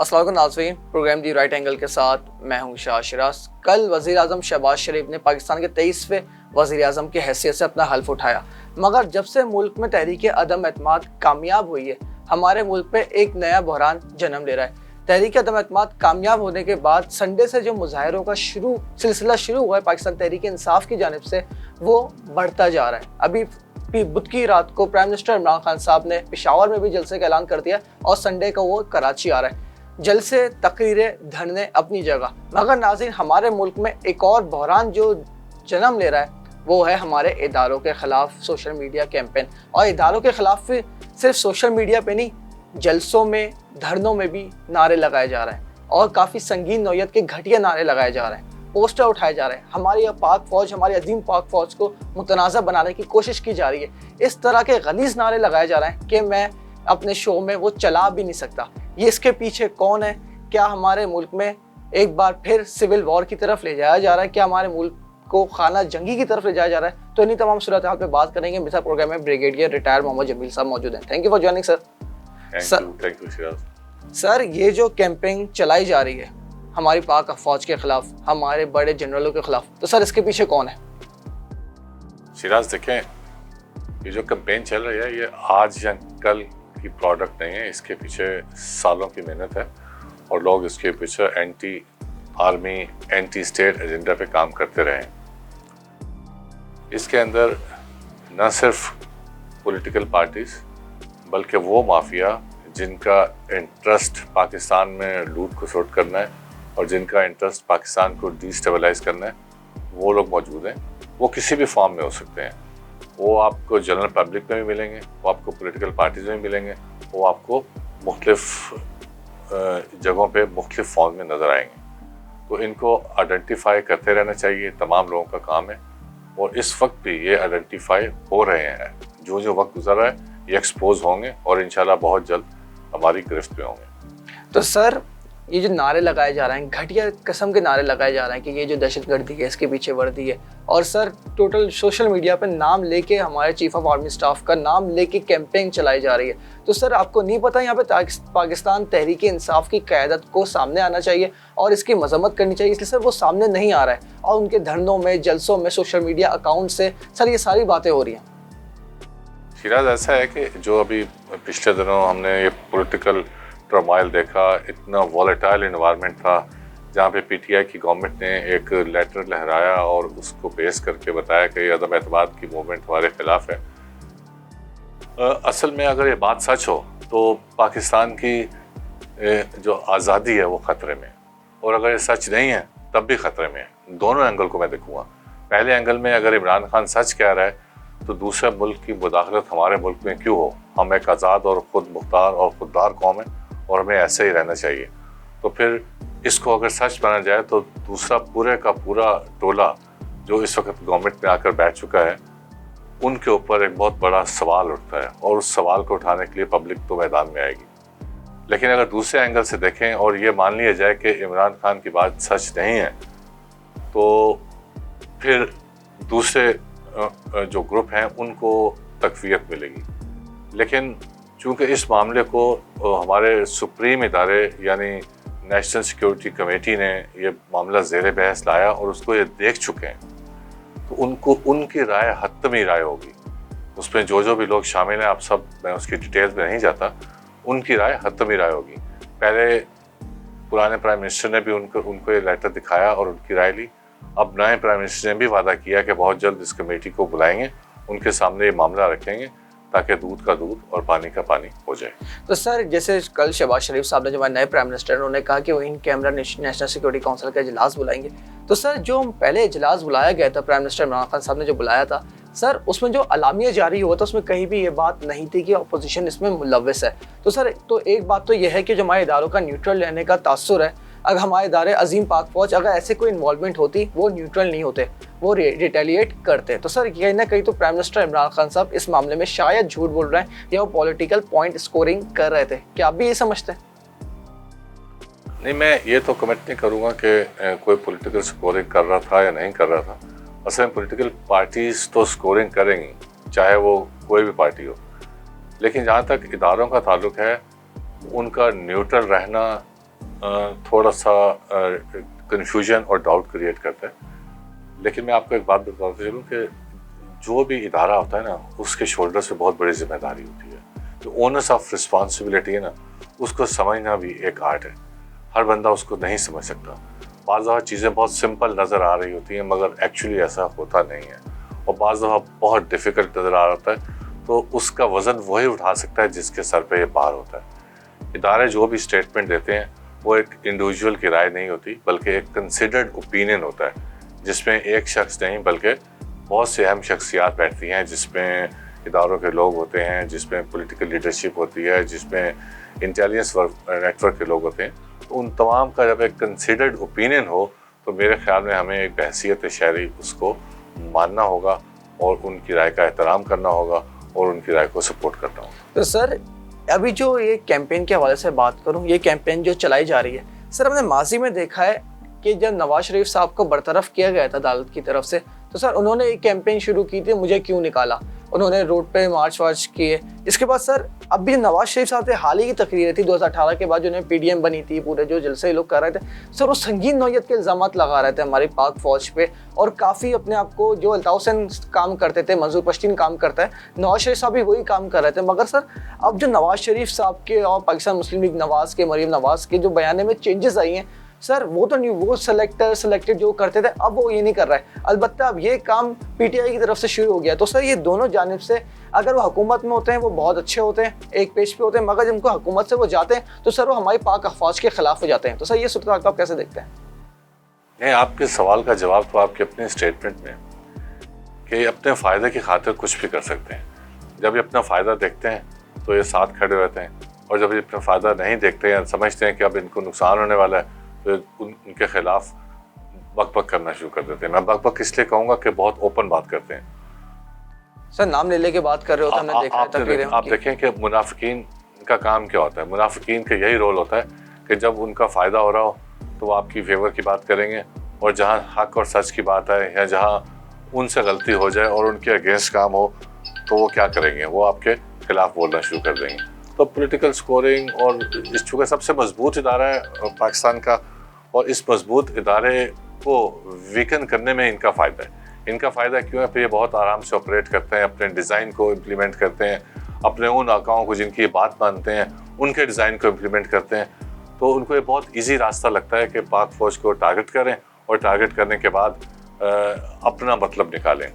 अस्सलाम वालेकुम नाज़रीन, प्रोग्राम दी राइट एंगल के साथ मैं हूं शाह शिराज। कल वज़ीर आज़म शहबाज शरीफ ने पाकिस्तान के 23वें वज़ीर आज़म की हैसियत से अपना हल्फ उठाया, मगर जब से मुल्क में तहरीक अदम एतमाद कामयाब हुई है, हमारे मुल्क पे एक नया बहरान जन्म ले रहा है। तहरीक अदम एतमाद कामयाब होने के बाद संडे से जो मुजाहरों का सिलसिला शुरू हुआ है पाकिस्तान तहरीक इंसाफ की जानिब से, वो बढ़ता जा रहा है। अभी बुध की रात को प्राइम मिनिस्टर इमरान खान साहब ने पेशावर में भी जलसे का ऐलान कर दिया और संडे को वो कराची आ रहा है। जलसे, तकरीरें, धरने अपनी जगह, मगर नाज़रीन हमारे मुल्क में एक और बहरान जो जन्म ले रहा है वो है हमारे इदारों के ख़िलाफ़ सोशल मीडिया कैंपेन। और इदारों के ख़िलाफ़ सिर्फ सोशल मीडिया पे नहीं, जलसों में, धरनों में भी नारे लगाए जा रहे हैं और काफ़ी संगीन नौयत के घटिया नारे लगाए जा रहे हैं, पोस्टर उठाए जा रहे हैं। हमारी पाक फ़ौज, हमारी अजीम पाक फ़ौज को मुतनाज़ा बनाने की कोशिश की जा रही है। इस तरह के गलीज़ नारे लगाए जा रहे हैं कि मैं अपने शो में वो चला भी नहीं सकता। ये इसके पीछे कौन है? क्या हमारे मुल्क में एक बार फिर सिविल वॉर की तरफ ले जाया जा रहा है? क्या हमारे मुल्क को खाना जंगी की तरफ ले जाया जा रहा है? तो इन्हीं तमाम सूरत हाल पे बात करेंगे। मेरे साथ प्रोग्राम में ब्रिगेडियर रिटायर्ड मोहम्मद जमील साहब मौजूद हैं। Thank you for joining sir. Thank you sir, ये जो कैंपेन चलाई जा रही है हमारी पाक फौज के खिलाफ, हमारे बड़े जनरलों के खिलाफ, तो सर इसके पीछे कौन है? शिराज, देखें, ये जो कैंपेन चल रही है ये आज या कल की प्रोडक्ट नहीं है। इसके पीछे सालों की मेहनत है और लोग इसके पीछे anti army, anti state agenda पे काम करते रहे। इसके अंदर न सिर्फ पॉलिटिकल पार्टीज बल्कि वो माफिया जिनका इंटरेस्ट पाकिस्तान में लूट खसोट करना है और जिनका इंटरेस्ट पाकिस्तान को डिस्टेबलाइज करना है, वो लोग मौजूद हैं। वो किसी भी फॉर्म में हो सकते हैं। वो आपको जनरल पब्लिक में भी मिलेंगे, वो आपको पॉलिटिकल पार्टीज में भी मिलेंगे, वो आपको मुख्तलिफ जगहों पे मुख्तलिफ फॉर्म में नज़र आएंगे। तो इनको आइडेंटिफाई करते रहना चाहिए, तमाम लोगों का काम है। और इस वक्त भी ये आइडेंटिफाई हो रहे हैं। जो जो वक्त गुजर रहा है ये एक्सपोज होंगे और इंशाल्लाह बहुत जल्द हमारी गिरफ्त में होंगे। तो सर, ये जो नारे लगाए जा रहे हैं, घटिया किस्म के नारे लगाए जा रहे हैं कि ये जो दहशतगर्दी है इसके पीछे वर्दी है, और सर टोटल सोशल मीडिया पर नाम लेके हमारे चीफ ऑफ आर्मी स्टाफ का नाम लेके कैंपेन चलाई जा रही है, तो सर आपको नहीं पता यहाँ पे पाकिस्तान तहरीक इंसाफ की क़यादत को सामने आना चाहिए और इसकी मजम्मत करनी चाहिए, इसलिए सर वो सामने नहीं आ रहा है और उनके धरनों में, जलसों में, सोशल मीडिया अकाउंट से सर ये सारी बातें हो रही हैं। शिराज, ऐसा है कि जो अभी पिछले दिनों हमने ये पॉलिटिकल ट्रमाइल देखा, इतना वॉलेटाइल इन्वायरमेंट था जहाँ पे पीटीआई की गवर्नमेंट ने एक लेटर लहराया और उसको बेस करके बताया कि अदम एतमाद की मूवमेंट हमारे खिलाफ है। असल में अगर ये बात सच हो तो पाकिस्तान की जो आज़ादी है वो ख़तरे में, और अगर ये सच नहीं है तब भी ख़तरे में है। दोनों एंगल को मैं देखूँगा। पहले एंगल में अगर इमरान खान सच कह रहा है तो दूसरे मुल्क की मुदाखलत हमारे मुल्क में क्यों हो? हम एक आज़ाद और ख़ुद मुख्तार और खुददार कौम है और हमें ऐसे ही रहना चाहिए। तो फिर इसको अगर सच माना जाए तो दूसरा पूरे का पूरा टोला जो इस वक्त गवर्नमेंट में आकर बैठ चुका है, उनके ऊपर एक बहुत बड़ा सवाल उठता है और उस सवाल को उठाने के लिए पब्लिक तो मैदान में आएगी। लेकिन अगर दूसरे एंगल से देखें और ये मान लिया जाए कि इमरान खान की बात सच नहीं है, तो फिर दूसरे जो ग्रुप हैं उनको तक़वियत मिलेगी। लेकिन चूँकि इस मामले को हमारे सुप्रीम इदारे यानी नेशनल सिक्योरिटी कमेटी ने ये मामला ज़ेर बहस लाया और उसको ये देख चुके हैं, तो उनको उनकी राय हतमी राय होगी। उसमें जो भी लोग शामिल हैं, आप सब, मैं उसकी डिटेल्स में नहीं जाता, उनकी राय हतमी राय होगी। पहले पुराने प्राइम मिनिस्टर ने भी उनको ये लेटर दिखाया और उनकी राय ली। अब नए प्राइम मिनिस्टर ने भी वादा किया कि बहुत जल्द इस कमेटी को बुलाएंगे, उनके सामने ये मामला रखेंगे ताकि दूध का दूध और पानी का पानी हो जाए। तो सर, जैसे कल शहबाज शरीफ साहब ने, जो हमारे नए प्राइम मिनिस्टर, उन्होंने कहा कि वो in camera national security council का इजलास बुलाएंगे। तो सर, जो पहले इजलास बुलाया गया था, प्राइम मिनिस्टर इमरान खान साहब ने जो बुलाया था, सर उसमें जो अलामिया जारी हुआ था उसमें कहीं भी ये बात नहीं थी कि अपोजिशन इसमें मुलव्वस है। तो सर, तो एक बात तो यह है कि जो हमारे इदारों का न्यूट्रल रहने का तासुर है, अगर हमारे इदारे अजीम पाक फौज, अगर ऐसे कोई इन्वॉल्वमेंट होती, वो न्यूट्रल नहीं होते, वो रिटेलिएट करते। तो सर कहीं ना कहीं तो प्राइम मिनिस्टर इमरान खान साहब इस मामले में शायद झूठ बोल रहे हैं या वो पॉलिटिकल पॉइंट स्कोरिंग कर रहे थे। क्या आप भी ये समझते हैं? नहीं, मैं ये तो कमेंट नहीं करूँगा कि कोई पॉलिटिकल स्कोरिंग कर रहा था या नहीं कर रहा था। असल में पॉलिटिकल पार्टीज़ तो स्कोरिंग करेंगी, चाहे वो कोई भी पार्टी हो। लेकिन जहाँ तक इदारों का ताल्लुक है, उनका न्यूट्रल रहना थोड़ा सा कन्फ्यूजन और डाउट क्रिएट करता है। लेकिन मैं आपको एक बात बताता चलूँ कि जो भी इदारा होता है ना, उसके शोल्डर से बहुत बड़ी जिम्मेदारी होती है। तो ओनर्स ऑफ रिस्पॉन्सिबिलिटी है ना, उसको समझना भी एक आर्ट है। हर बंदा उसको नहीं समझ सकता। बाज़ दफ़ा चीज़ें बहुत सिंपल नज़र आ रही होती हैं, मगर एक्चुअली ऐसा होता नहीं है। और बाज़ दफ़ा बहुत डिफ़िकल्ट नज़र आ रहा है, तो उसका वज़न वही उठा सकता है जिसके सर पे ये भार होता है। इदारे जो भी स्टेटमेंट देते हैं वो एक इंडिविजुअल की राय नहीं होती, बल्कि एक कंसिडर्ड ओपिनियन होता है, जिसमें एक शख्स नहीं बल्कि बहुत से अहम शख्सियात बैठती हैं, जिसमें इदारों के लोग होते हैं, जिसमें पॉलिटिकल लीडरशिप होती है, जिसमें इंटेलिजेंस नेटवर्क के लोग होते हैं। तो उन तमाम का जब एक कंसिडर्ड ओपिनियन हो, तो मेरे ख्याल में हमें एक बहसियत शहरी उसको मानना होगा और उनकी राय का एहतराम करना होगा और उनकी राय को सपोर्ट करना होगा। तो सर अभी जो ये कैंपेन के हवाले से बात करूं, ये कैंपेन जो चलाई जा रही है सर, हमने माजी में देखा है कि जब नवाज शरीफ साहब को बरतरफ किया गया था अदालत की तरफ से, तो सर उन्होंने एक कैंपेन शुरू की थी, मुझे क्यों निकाला। उन्होंने रोड पे मार्च वार्च किए। इसके बाद सर अब भी नवाज शरीफ साहब से हाल ही की तकरीर थी 2018 के बाद, जो उन्हें पीडीएम बनी थी, पूरे जो जलसे लोग कर रहे थे सर, वो संगीन नौयत के इल्जाम लगा रहे थे हमारी पाक फौज पे, और काफ़ी अपने आप को जो अल्ताफ हुसैन काम करते थे, मंजूर पश्तीन काम करता है, नवाज शरीफ साहब भी वही काम कर रहे थे। मगर सर अब जो नवाज शरीफ साहब के और पाकिस्तान मुस्लिम लीग नवाज के, मरीम नवाज के जो बयान में चेंजेस आई हैं सर, वो तो नहीं, वो सेलेक्टेड जो करते थे अब वो ये नहीं कर रहा है। अलबत्ता अब ये काम पीटीआई की तरफ से शुरू हो गया। तो सर ये दोनों जानिब से, अगर वो हुकूमत में होते हैं वो बहुत अच्छे होते हैं, एक पेज पे होते हैं, मगर जब उनको हुकूमत से वो जाते हैं तो सर वो हमारी पाक अफवाज के खिलाफ हो जाते हैं। तो सर ये सूरत आप कैसे देखते हैं? नहीं, आपके सवाल का जवाब तो आपके अपने स्टेटमेंट में कि अपने फ़ायदे की खातिर कुछ भी कर सकते हैं। जब ये अपना फ़ायदा देखते हैं तो ये साथ खड़े रहते हैं, और जब ये अपना फ़ायदा नहीं देखते हैं, समझते हैं कि अब इनको नुकसान होने वाला है, तो उनके खिलाफ बकबक करना शुरू कर देते हैं। मैं बकबक इसलिए कहूँगा कि बहुत ओपन बात करते हैं। सर नाम ले लेके बात कर रहे हो, हमने देखा है तकरीरें। आप देखें कि मुनाफिकीन का काम क्या होता है। मुनाफिकीन का यही रोल होता है कि जब उनका फ़ायदा हो रहा हो तो वो आपकी फेवर की बात करेंगे, और जहाँ हक और सच की बात है या जहाँ उनसे गलती हो जाए और उनके अगेंस्ट काम हो, तो वो क्या करेंगे, वो आपके खिलाफ बोलना शुरू कर देंगे। तो पॉलिटिकल स्कोरिंग, और इस चूँकि सबसे मजबूत इदारा है पाकिस्तान का, और इस मजबूत इदारे को वीकन करने में इनका फ़ायदा है। इनका फ़ायदा क्यों है? फिर ये बहुत आराम से ऑपरेट करते हैं, अपने डिज़ाइन को इम्प्लीमेंट करते हैं, अपने उन आकाओं को जिनकी ये बात मानते हैं उनके डिज़ाइन को इम्प्लीमेंट करते हैं। तो उनको ये बहुत ईजी रास्ता लगता है कि पाक फ़ौज को टारगेट करें, और टारगेट करने के बाद अपना मतलब निकालें।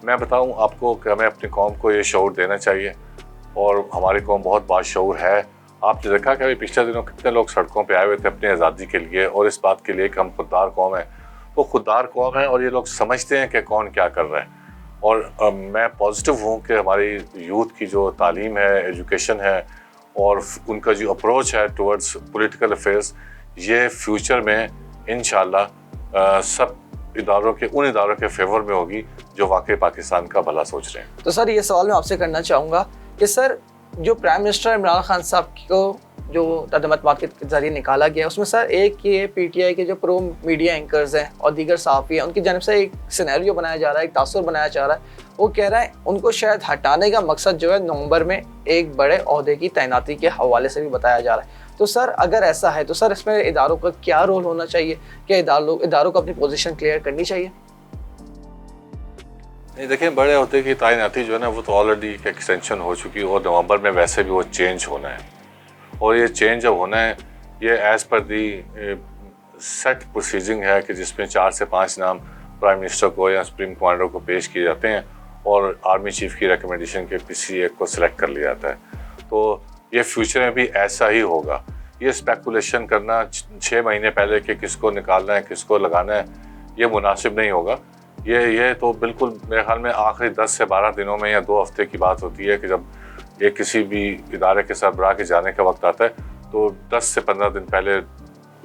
मैं बताऊँ आपको कि हमें अपनी कौम को ये शऊर देना चाहिए, और हमारी कौम बहुत बाशऊर है। आपने देखा कि अभी पिछले दिनों कितने लोग सड़कों पे आए हुए थे अपनी आज़ादी के लिए, और इस बात के लिए कि हम खुददार कौम है। वो खुददार कौम है, और ये लोग समझते हैं कि कौन क्या कर रहा है। और मैं पॉजिटिव हूँ कि हमारी यूथ की जो तालीम है, एजुकेशन है, और उनका जो अप्रोच है टुवर्ड्स पॉलिटिकल अफेयर्स, ये फ्यूचर में इंशाल्लाह सब इदारों के, उन इदारों के फेवर में होगी जो वाकई पाकिस्तान का भला सोच रहे हैं। तो सर ये सवाल मैं आपसे करना चाहूँगा कि सर जो प्राइम मिनिस्टर इमरान खान साहब को जो तदमतमात के जरिए निकाला गया, उसमें सर एक ये पीटीआई के जो प्रो मीडिया एंकर्स हैं और दीगर सहाफ़ी हैं, उनकी जानिब से एक सिनेरियो बनाया जा रहा है, एक तासुर बनाया जा रहा है। वो कह रहा है उनको शायद हटाने का मकसद जो है नवंबर में एक बड़े ओहदे की तैनाती के हवाले से भी बताया जा रहा है। तो सर अगर ऐसा है तो सर इसमें इदारों का क्या रोल होना चाहिए? क्या इदारों को अपनी पोजीशन क्लियर करनी चाहिए? नहीं, देखिए, बड़े ओहदे की तैनाती जो है ना, वो तो ऑलरेडी एक एक्सटेंशन हो चुकी है, और नवंबर में वैसे भी वो चेंज होना है। और ये चेंज जब होना है, ये एज़ पर दी सेट प्रोसीजिंग है कि जिसमें 4 से 5 नाम प्राइम मिनिस्टर को या सुप्रीम कमांडर को पेश किए जाते हैं, और आर्मी चीफ की रिकमेंडेशन के किसी एक को सिलेक्ट कर लिया जाता है। तो ये फ्यूचर में भी ऐसा ही होगा। ये स्पेकुलेशन करना 6 महीने पहले कि किसको निकालना है, किसको लगाना है, ये मुनासिब नहीं होगा। ये तो बिल्कुल मेरे ख्याल में आखिरी 10 से 12 दिनों में या 2 हफ्ते की बात होती है कि जब एक किसी भी इदारे के सरबराह के जाने का वक्त आता है, तो 10 से 15 दिन पहले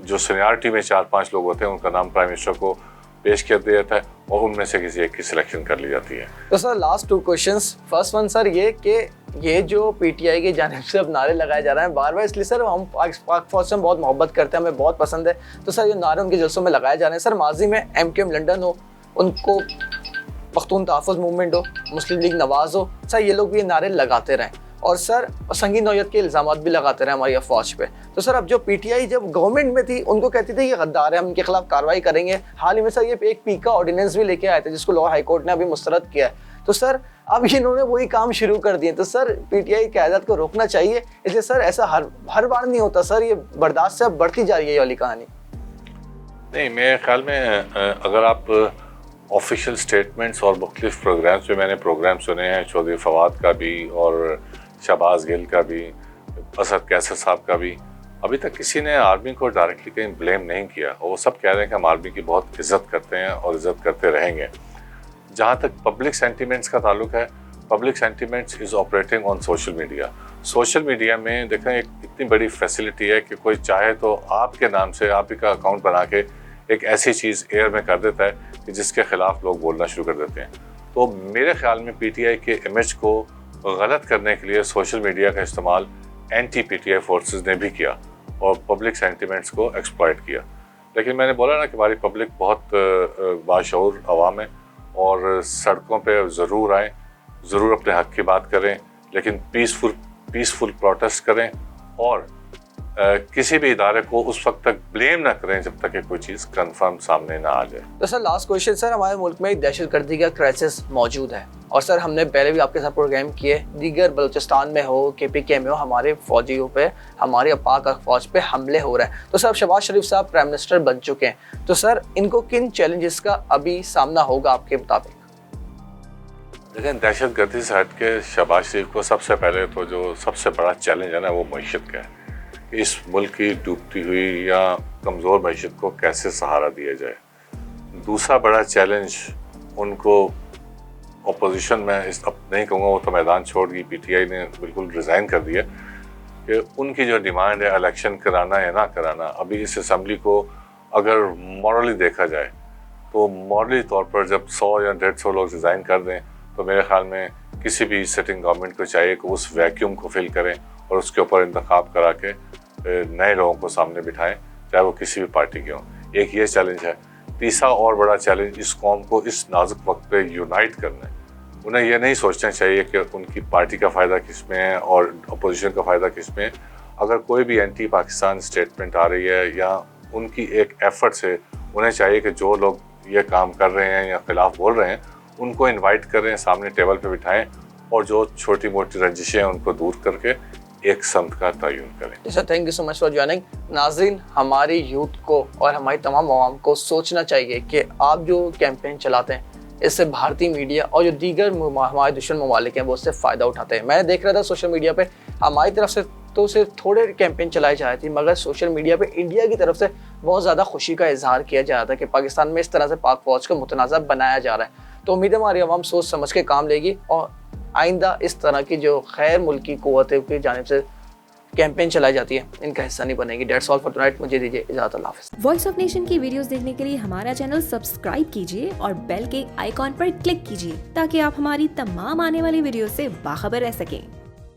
जो सीनियरिटी में 4-5 लोग होते हैं उनका नाम प्राइम मिनिस्टर को पेश कर दिया जाता है, और उनमें से किसी एक की सिलेक्शन कर ली जाती है। तो sir last 2 questions. First one sir ये कि ये जो पीटीआई की जानिब से अब नारे लगाए जा रहे हैं बार बार, इसलिए सर हम पाक फौज से बहुत मोहब्बत करते हैं, हमें बहुत पसंद है। तो सर ये नारे उनके जलसों में लगाए जा रहे हैं। सर माजी में MKM लंदन हो, उनको पख्तून तहफ़्फ़ुज़ मूवमेंट हो, मुस्लिम लीग नवाज़ हो, सर ये लोग भी ये नारे लगाते रहें। और सर संगीन नौयत के इल्ज़ाम भी लगाते रहे हमारी अफवाज पे। तो सर अब जो पीटीआई जब गवर्नमेंट में थी उनको कहती थी ये गद्दार है, हम इनके खिलाफ कार्रवाई करेंगे। हाल ही में सर ये एक पीका ऑर्डिनेंस भी लेके आए थे जिसको लाहौर हाईकोर्ट ने अभी मुस्तरद किया है। तो सर अब इन्होंने वही काम शुरू कर दिए। तो सर पीटीआई क़यादत को रोकना चाहिए। इसलिए सर ऐसा हर बार नहीं होता सर, ये बर्दाश्त से अब बढ़ती जा रही है ये वाली कहानी। नहीं, मेरे ख्याल में अगर आप ऑफिशियल स्टेटमेंट्स और मुख्तलिफ प्रोग्राम्स में, मैंने प्रोग्राम सुने हैं चौधरी फवाद का भी और शहबाज गिल का भी, असद कैसर साहब का भी, अभी तक किसी ने आर्मी को डायरेक्टली कहीं ब्लेम नहीं किया। और वो सब कह रहे हैं कि हम आर्मी की बहुत इज़्ज़त करते हैं और इज़्ज़त करते रहेंगे। जहाँ तक पब्लिक सेंटिमेंट्स का ताल्लुक है, public sentiments is operating on social media. Social media में देखें एक इतनी बड़ी फैसिलिटी है कि कोई चाहे तो आपके नाम से आप ही का अकाउंट बना के एक ऐसी चीज़ एयर में कर देता है कि जिसके ख़िलाफ़ लोग बोलना शुरू कर देते हैं। तो मेरे ख्याल में पीटीआई के इमेज को गलत करने के लिए सोशल मीडिया का इस्तेमाल एंटी पीटीआई फोर्सेस ने भी किया और पब्लिक सेंटिमेंट्स को एक्सप्लॉइट किया। लेकिन मैंने बोला ना कि हमारी पब्लिक बहुत बाशऊर अवाम है और सड़कों पे ज़रूर आएँ, ज़रूर अपने हक़ की बात करें, लेकिन पीसफुल प्रोटेस्ट करें और किसी भी इदारे को उस वक्त तक ब्लेम ना करें जब तक कि कोई चीज़ कंफर्म सामने ना आ जाए। तो सर लास्ट क्वेश्चन सर, हमारे मुल्क में एक दहशतगर्दी का क्राइसिस मौजूद है और सर हमने पहले भी आपके साथ प्रोग्राम किए, दीगर बलूचिस्तान में हो, KPK में हो, हमारे फौजियों पे, हमारे पाक फौज पे हमले हो रहे हैं। तो सर शहबाज शरीफ साहब प्राइम मिनिस्टर बन चुके हैं, तो सर इनको किन चैलेंजेस का अभी सामना होगा आपके मुताबिक? लेकिन दहशतगर्दी से हट के शहबाज शरीफ को सबसे पहले तो जो सबसे बड़ा चैलेंज है ना वो मईशत का है। इस मुल्क की डूबती हुई या कमज़ोर मईशत को कैसे सहारा दिया जाए। दूसरा बड़ा चैलेंज उनको अपोजिशन में अब नहीं कहूँगा, वो तो मैदान छोड़ गई, पीटीआई ने बिल्कुल रिज़ाइन कर दिया, कि उनकी जो डिमांड है इलेक्शन कराना या ना कराना। अभी इस असम्बली को अगर मॉरली देखा जाए तो मॉरली तौर पर जब 100 या 150 लोग रिज़ाइन कर दें तो मेरे ख्याल में किसी भी सिटिंग गवर्नमेंट को चाहिए कि उस वैक्यूम को फिल करें और उसके ऊपर इंतखाब करा के नए लोगों को सामने बिठाएं, चाहे वो किसी भी पार्टी के हों। एक ये चैलेंज है। तीसरा और बड़ा चैलेंज इस कौम को इस नाजुक वक्त पे यूनाइट करना है। उन्हें ये नहीं सोचना चाहिए कि उनकी पार्टी का फ़ायदा किस में है और अपोजिशन का फ़ायदा किस में है। अगर कोई भी एंटी पाकिस्तान स्टेटमेंट आ रही है या उनकी एक एफर्ट से, उन्हें चाहिए कि जो लोग ये काम कर रहे हैं या ख़िलाफ़ बोल रहे हैं उनको इनवाइट करें, सामने टेबल पे बिठाएं और जो छोटी मोटी रंजिशें हैं उनको दूर करके एक संत का तयन करें। Sir thank you so much for joining. नाज़रीन, हमारी यूथ को और हमारी तमाम अवाम को सोचना चाहिए कि आप जो कैंपेन चलाते हैं इससे भारतीय मीडिया और जो दीगर हमारे दुश्मन ममालिक हैं वो उससे फ़ायदा उठाते हैं। मैं देख रहा था सोशल मीडिया पे हमारी तरफ से तो सिर्फ थोड़े कैंपेन चलाई जा रही थी, मगर सोशल मीडिया पे इंडिया की तरफ से बहुत ज़्यादा खुशी का इजहार किया जा रहा था कि पाकिस्तान में इस तरह से पाक फौज को मुतनाज़ा बनाया जा रहा है। तो उम्मीद है हमारी अवाम सोच समझ के काम लेगी और आइंदा इस तरह की जो खैर मुल्की क़ुव्वतों की जानिब से कैंपेन चलाई जाती है इनका हिस्सा नहीं बनेगी। That's all for tonight. मुझे दीजिए इजाज़त। अल्लाह हाफ़िज़। वॉइस ऑफ नेशन की वीडियोस देखने के लिए हमारा चैनल सब्सक्राइब कीजिए और बेल के आइकॉन पर क्लिक कीजिए ताकि आप हमारी तमाम आने वाली वीडियो से बाखबर रह सकें।